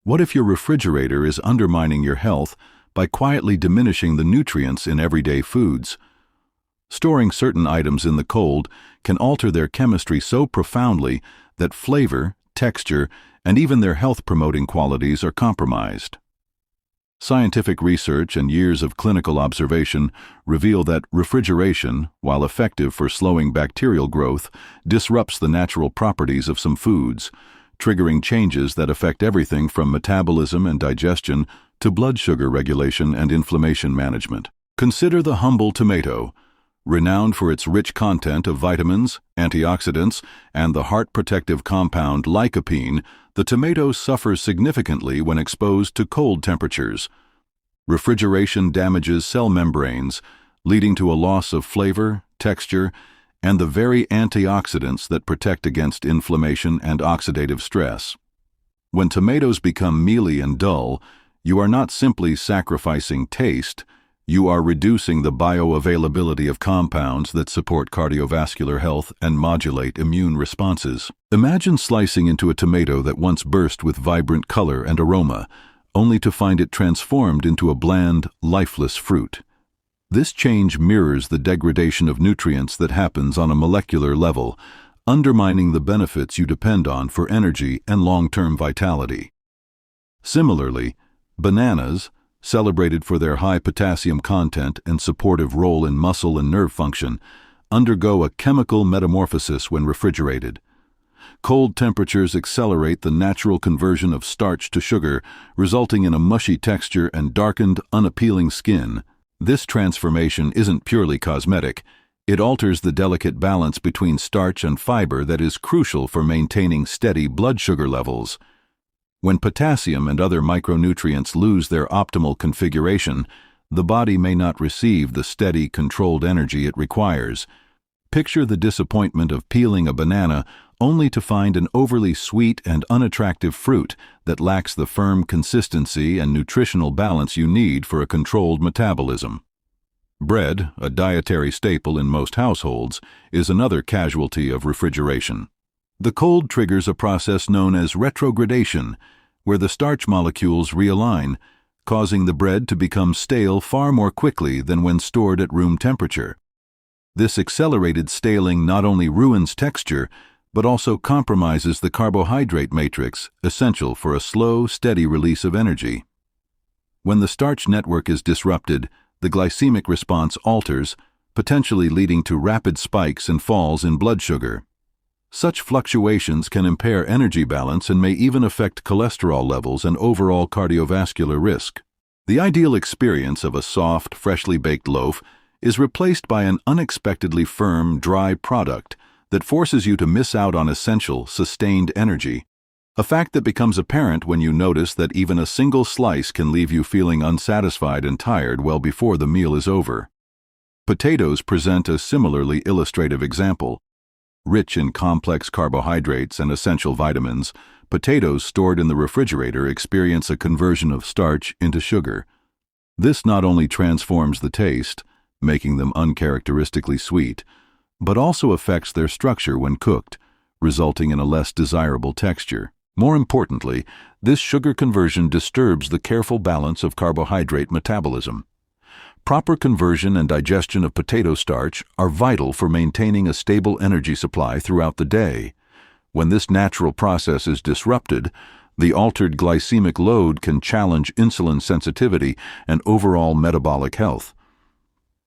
What if your refrigerator is undermining your health by quietly diminishing the nutrients in everyday foods? Storing certain items in the cold can alter their chemistry so profoundly that flavor, texture, and even their health-promoting qualities are compromised. Scientific research and years of clinical observation reveal that refrigeration, while effective for slowing bacterial growth, disrupts the natural properties of some foods, triggering changes that affect everything from metabolism and digestion to blood sugar regulation and inflammation management. Consider the humble tomato. Renowned for its rich content of vitamins, antioxidants, and the heart-protective compound lycopene, the tomato suffers significantly when exposed to cold temperatures. Refrigeration damages cell membranes, leading to a loss of flavor, texture, and the very antioxidants that protect against inflammation and oxidative stress. When tomatoes become mealy and dull, you are not simply sacrificing taste, you are reducing the bioavailability of compounds that support cardiovascular health and modulate immune responses. Imagine slicing into a tomato that once burst with vibrant color and aroma, only to find it transformed into a bland, lifeless fruit. This change mirrors the degradation of nutrients that happens on a molecular level, undermining the benefits you depend on for energy and long-term vitality. Similarly, bananas, celebrated for their high potassium content and supportive role in muscle and nerve function, undergo a chemical metamorphosis when refrigerated. Cold temperatures accelerate the natural conversion of starch to sugar, resulting in a mushy texture and darkened, unappealing skin. This transformation isn't purely cosmetic. It alters the delicate balance between starch and fiber that is crucial for maintaining steady blood sugar levels. When potassium and other micronutrients lose their optimal configuration, the body may not receive the steady, controlled energy it requires. Picture the disappointment of peeling a banana only to find an overly sweet and unattractive fruit that lacks the firm consistency and nutritional balance you need for a controlled metabolism. Bread, a dietary staple in most households, is another casualty of refrigeration. The cold triggers a process known as retrogradation, where the starch molecules realign, causing the bread to become stale far more quickly than when stored at room temperature. This accelerated staling not only ruins texture, but also compromises the carbohydrate matrix essential for a slow, steady release of energy. When the starch network is disrupted, the glycemic response alters, potentially leading to rapid spikes and falls in blood sugar. Such fluctuations can impair energy balance and may even affect cholesterol levels and overall cardiovascular risk. The ideal experience of a soft, freshly baked loaf is replaced by an unexpectedly firm, dry product that forces you to miss out on essential, sustained energy, a fact that becomes apparent when you notice that even a single slice can leave you feeling unsatisfied and tired well before the meal is over. Potatoes present a similarly illustrative example. Rich in complex carbohydrates and essential vitamins, potatoes stored in the refrigerator experience a conversion of starch into sugar. This not only transforms the taste, making them uncharacteristically sweet, but also affects their structure when cooked, resulting in a less desirable texture. More importantly, this sugar conversion disturbs the careful balance of carbohydrate metabolism. Proper conversion and digestion of potato starch are vital for maintaining a stable energy supply throughout the day. When this natural process is disrupted, the altered glycemic load can challenge insulin sensitivity and overall metabolic health.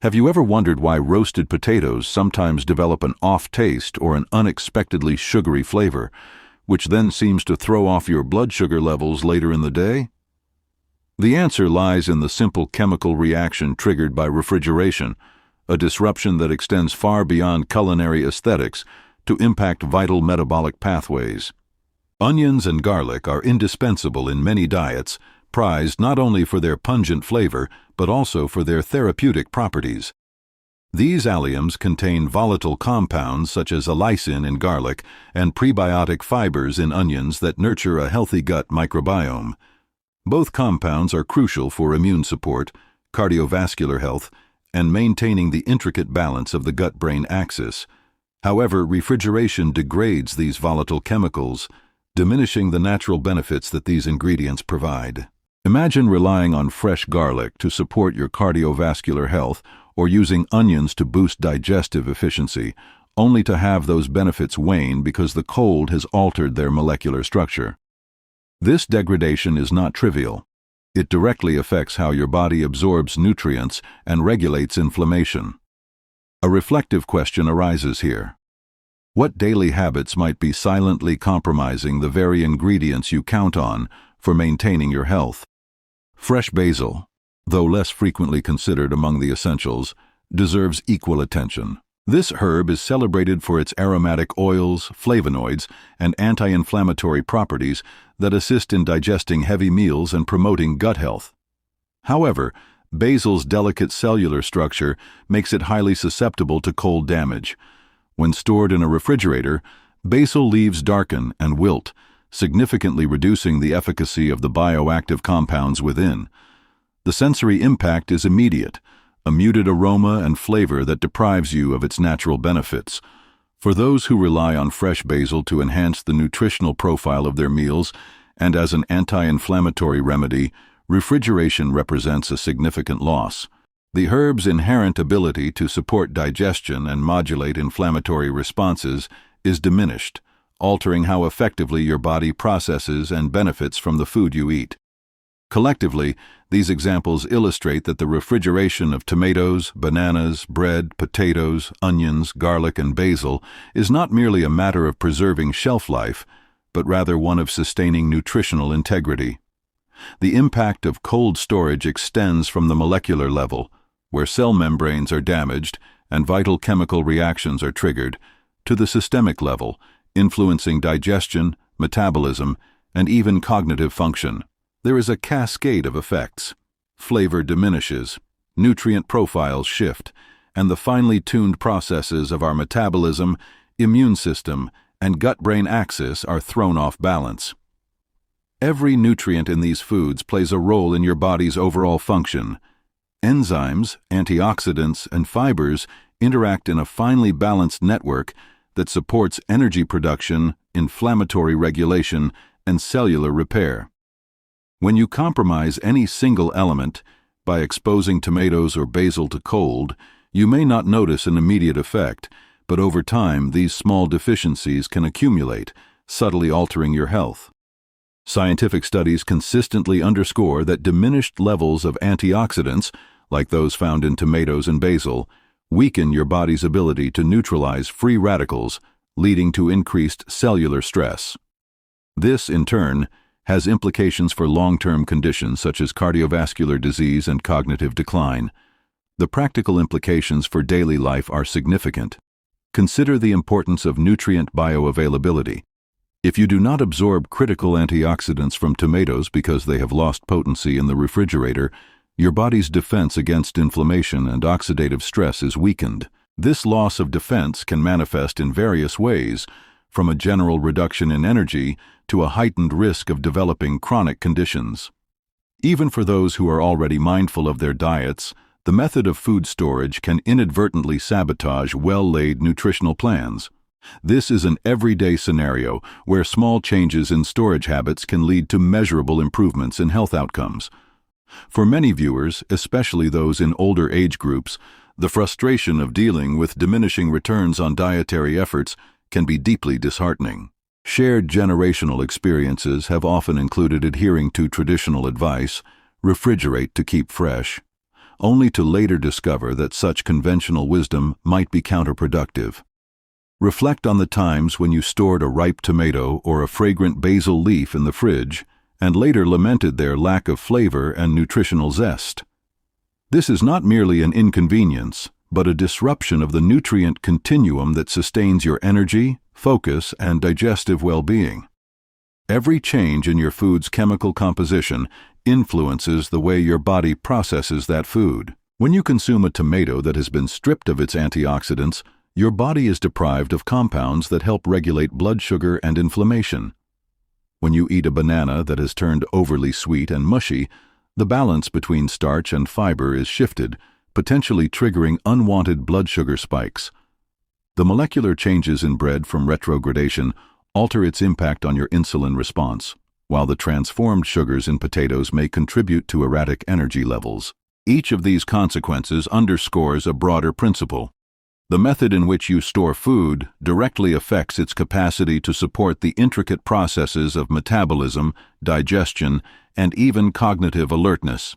Have you ever wondered why roasted potatoes sometimes develop an off taste or an unexpectedly sugary flavor, which then seems to throw off your blood sugar levels later in the day? The answer lies in the simple chemical reaction triggered by refrigeration, a disruption that extends far beyond culinary aesthetics to impact vital metabolic pathways. Onions and garlic are indispensable in many diets, prized not only for their pungent flavor, but also for their therapeutic properties. These alliums contain volatile compounds such as allicin in garlic and prebiotic fibers in onions that nurture a healthy gut microbiome. Both compounds are crucial for immune support, cardiovascular health, and maintaining the intricate balance of the gut-brain axis. However, refrigeration degrades these volatile chemicals, diminishing the natural benefits that these ingredients provide. Imagine relying on fresh garlic to support your cardiovascular health or using onions to boost digestive efficiency, only to have those benefits wane because the cold has altered their molecular structure. This degradation is not trivial. It directly affects how your body absorbs nutrients and regulates inflammation. A reflective question arises here. What daily habits might be silently compromising the very ingredients you count on for maintaining your health? Fresh basil, though less frequently considered among the essentials, deserves equal attention. This herb is celebrated for its aromatic oils, flavonoids, and anti-inflammatory properties that assist in digesting heavy meals and promoting gut health. However, basil's delicate cellular structure makes it highly susceptible to cold damage. When stored in a refrigerator, basil leaves darken and wilt, significantly reducing the efficacy of the bioactive compounds within. The sensory impact is immediate, a muted aroma and flavor that deprives you of its natural benefits. For those who rely on fresh basil to enhance the nutritional profile of their meals and as an anti-inflammatory remedy, refrigeration represents a significant loss. The herb's inherent ability to support digestion and modulate inflammatory responses is diminished, altering how effectively your body processes and benefits from the food you eat. Collectively, these examples illustrate that the refrigeration of tomatoes, bananas, bread, potatoes, onions, garlic, and basil is not merely a matter of preserving shelf life, but rather one of sustaining nutritional integrity. The impact of cold storage extends from the molecular level, where cell membranes are damaged and vital chemical reactions are triggered, to the systemic level, influencing digestion, metabolism, and even cognitive function. There is a cascade of effects. Flavor diminishes, nutrient profiles shift, and the finely tuned processes of our metabolism, immune system, and gut-brain axis are thrown off balance. Every nutrient in these foods plays a role in your body's overall function. Enzymes, antioxidants, and fibers interact in a finely balanced network that supports energy production, inflammatory regulation, and cellular repair. When you compromise any single element by exposing tomatoes or basil to cold, you may not notice an immediate effect, but over time these small deficiencies can accumulate, subtly altering your health. Scientific studies consistently underscore that diminished levels of antioxidants, like those found in tomatoes and basil, weaken your body's ability to neutralize free radicals, leading to increased cellular stress. This, in turn, has implications for long-term conditions such as cardiovascular disease and cognitive decline. The practical implications for daily life are significant. Consider the importance of nutrient bioavailability. If you do not absorb critical antioxidants from tomatoes because they have lost potency in the refrigerator, your body's defense against inflammation and oxidative stress is weakened. This loss of defense can manifest in various ways, from a general reduction in energy to a heightened risk of developing chronic conditions. Even for those who are already mindful of their diets, the method of food storage can inadvertently sabotage well-laid nutritional plans. This is an everyday scenario where small changes in storage habits can lead to measurable improvements in health outcomes. For many viewers, especially those in older age groups, the frustration of dealing with diminishing returns on dietary efforts can be deeply disheartening. Shared generational experiences have often included adhering to traditional advice, refrigerate to keep fresh, only to later discover that such conventional wisdom might be counterproductive. Reflect on the times when you stored a ripe tomato or a fragrant basil leaf in the fridge and later lamented their lack of flavor and nutritional zest. This is not merely an inconvenience, but a disruption of the nutrient continuum that sustains your energy, focus, and digestive well-being. Every change in your food's chemical composition influences the way your body processes that food. When you consume a tomato that has been stripped of its antioxidants, your body is deprived of compounds that help regulate blood sugar and inflammation. When you eat a banana that has turned overly sweet and mushy, the balance between starch and fiber is shifted, potentially triggering unwanted blood sugar spikes. The molecular changes in bread from retrogradation alter its impact on your insulin response, while the transformed sugars in potatoes may contribute to erratic energy levels. Each of these consequences underscores a broader principle. The method in which you store food directly affects its capacity to support the intricate processes of metabolism, digestion, and even cognitive alertness.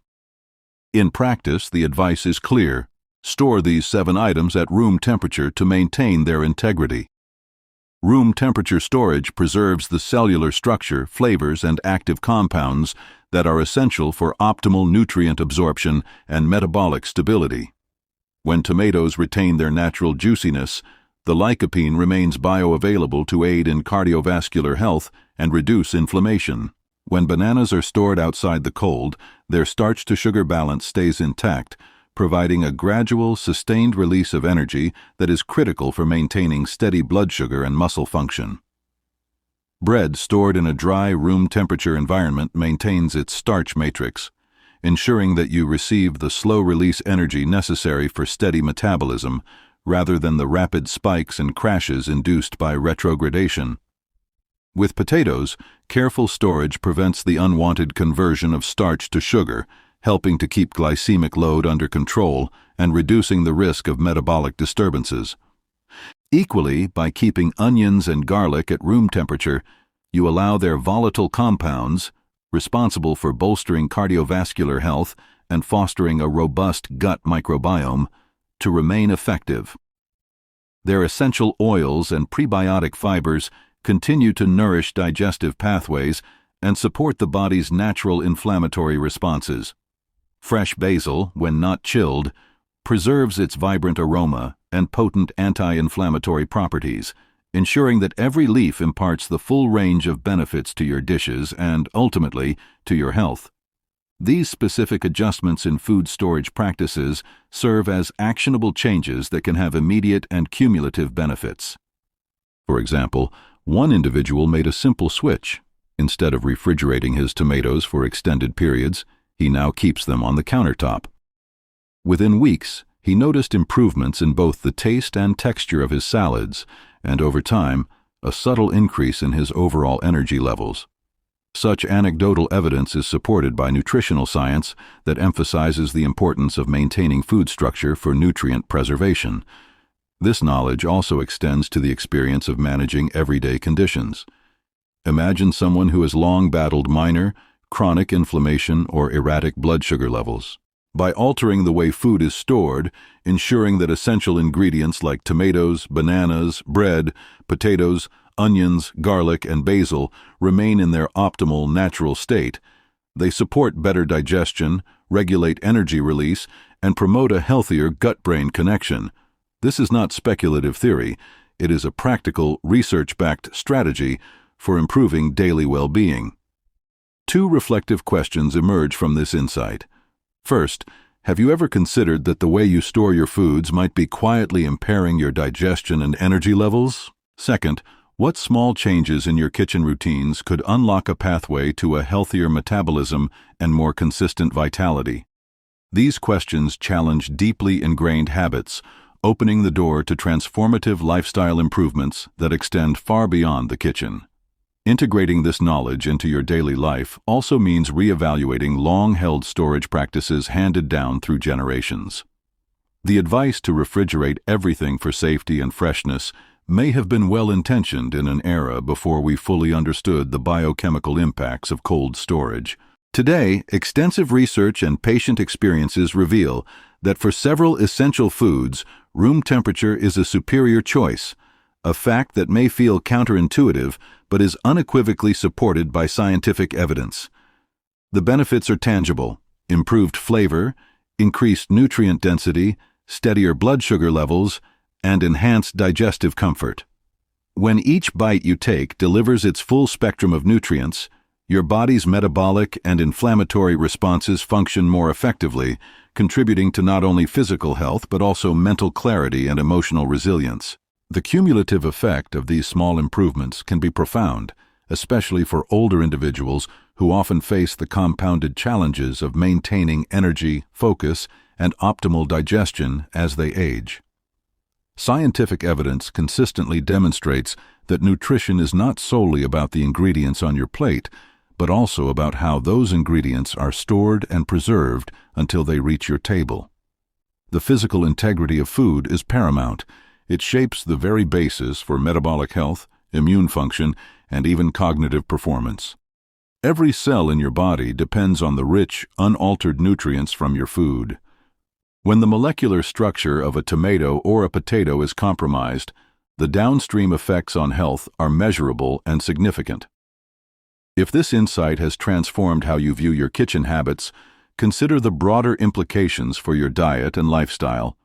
In practice, the advice is clear. Store these 7 items at room temperature to maintain their integrity. Room temperature storage preserves the cellular structure, flavors, and active compounds that are essential for optimal nutrient absorption and metabolic stability. When tomatoes retain their natural juiciness, the lycopene remains bioavailable to aid in cardiovascular health and reduce inflammation. When bananas are stored outside the cold, their starch-to-sugar balance stays intact, providing a gradual, sustained release of energy that is critical for maintaining steady blood sugar and muscle function. Bread stored in a dry, room-temperature environment maintains its starch matrix, ensuring that you receive the slow-release energy necessary for steady metabolism, rather than the rapid spikes and crashes induced by retrogradation. With potatoes, careful storage prevents the unwanted conversion of starch to sugar, helping to keep glycemic load under control and reducing the risk of metabolic disturbances. Equally, by keeping onions and garlic at room temperature, you allow their volatile compounds, responsible for bolstering cardiovascular health and fostering a robust gut microbiome, to remain effective. Their essential oils and prebiotic fibers continue to nourish digestive pathways and support the body's natural inflammatory responses. Fresh basil, when not chilled, preserves its vibrant aroma and potent anti-inflammatory properties, ensuring that every leaf imparts the full range of benefits to your dishes and, ultimately, to your health. These specific adjustments in food storage practices serve as actionable changes that can have immediate and cumulative benefits. For example, one individual made a simple switch. Instead of refrigerating his tomatoes for extended periods, he now keeps them on the countertop. Within weeks, he noticed improvements in both the taste and texture of his salads, and over time, a subtle increase in his overall energy levels. Such anecdotal evidence is supported by nutritional science that emphasizes the importance of maintaining food structure for nutrient preservation. This knowledge also extends to the experience of managing everyday conditions. Imagine someone who has long battled minor, chronic inflammation or erratic blood sugar levels. By altering the way food is stored, ensuring that essential ingredients like tomatoes, bananas, bread, potatoes, onions, garlic, and basil remain in their optimal natural state, they support better digestion, regulate energy release, and promote a healthier gut-brain connection. This is not speculative theory. It is a practical, research-backed strategy for improving daily well-being. 2 reflective questions emerge from this insight. First, have you ever considered that the way you store your foods might be quietly impairing your digestion and energy levels? Second, what small changes in your kitchen routines could unlock a pathway to a healthier metabolism and more consistent vitality? These questions challenge deeply ingrained habits, opening the door to transformative lifestyle improvements that extend far beyond the kitchen. Integrating this knowledge into your daily life also means reevaluating long-held storage practices handed down through generations. The advice to refrigerate everything for safety and freshness may have been well-intentioned in an era before we fully understood the biochemical impacts of cold storage. Today, extensive research and patient experiences reveal that for several essential foods, room temperature is a superior choice, a fact that may feel counterintuitive but is unequivocally supported by scientific evidence. The benefits are tangible: improved flavor, increased nutrient density, steadier blood sugar levels, and enhanced digestive comfort. When each bite you take delivers its full spectrum of nutrients, your body's metabolic and inflammatory responses function more effectively, contributing to not only physical health but also mental clarity and emotional resilience. The cumulative effect of these small improvements can be profound, especially for older individuals who often face the compounded challenges of maintaining energy, focus, and optimal digestion as they age. Scientific evidence consistently demonstrates that nutrition is not solely about the ingredients on your plate, but also about how those ingredients are stored and preserved until they reach your table. The physical integrity of food is paramount. It shapes the very basis for metabolic health, immune function, and even cognitive performance. Every cell in your body depends on the rich, unaltered nutrients from your food. When the molecular structure of a tomato or a potato is compromised, the downstream effects on health are measurable and significant. If this insight has transformed how you view your kitchen habits, consider the broader implications for your diet and lifestyle.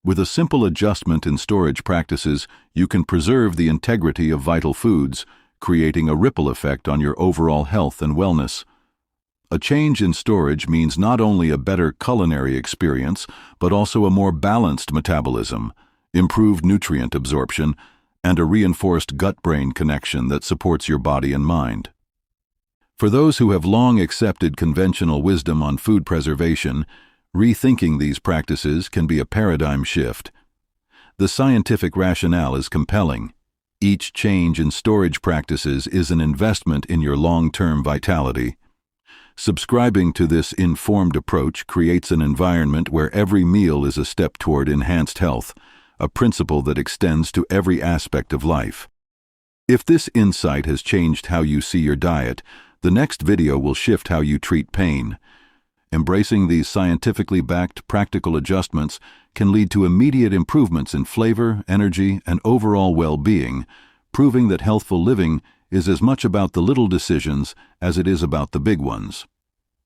With a simple adjustment in storage practices, you can preserve the integrity of vital foods, creating a ripple effect on your overall health and wellness. A change in storage means not only a better culinary experience, but also a more balanced metabolism, improved nutrient absorption, and a reinforced gut-brain connection that supports your body and mind. For those who have long accepted conventional wisdom on food preservation, rethinking these practices can be a paradigm shift. The scientific rationale is compelling. Each change in storage practices is an investment in your long-term vitality. Subscribing to this informed approach creates an environment where every meal is a step toward enhanced health, a principle that extends to every aspect of life. If this insight has changed how you see your diet, the next video will shift how you treat pain. Embracing these scientifically backed practical adjustments can lead to immediate improvements in flavor, energy, and overall well-being, proving that healthful living is as much about the little decisions as it is about the big ones.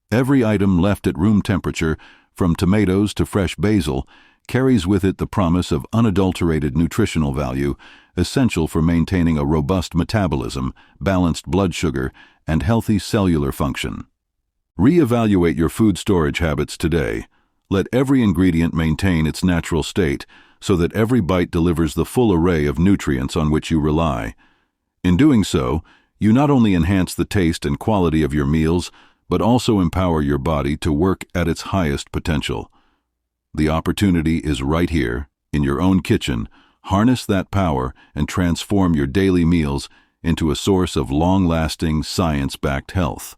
Every item left at room temperature, from tomatoes to fresh basil, carries with it the promise of unadulterated nutritional value, essential for maintaining a robust metabolism, balanced blood sugar, and healthy cellular function. Reevaluate your food storage habits today. Let every ingredient maintain its natural state so that every bite delivers the full array of nutrients on which you rely. In doing so, you not only enhance the taste and quality of your meals, but also empower your body to work at its highest potential. The opportunity is right here, in your own kitchen. Harness that power and transform your daily meals into a source of long-lasting, science-backed health.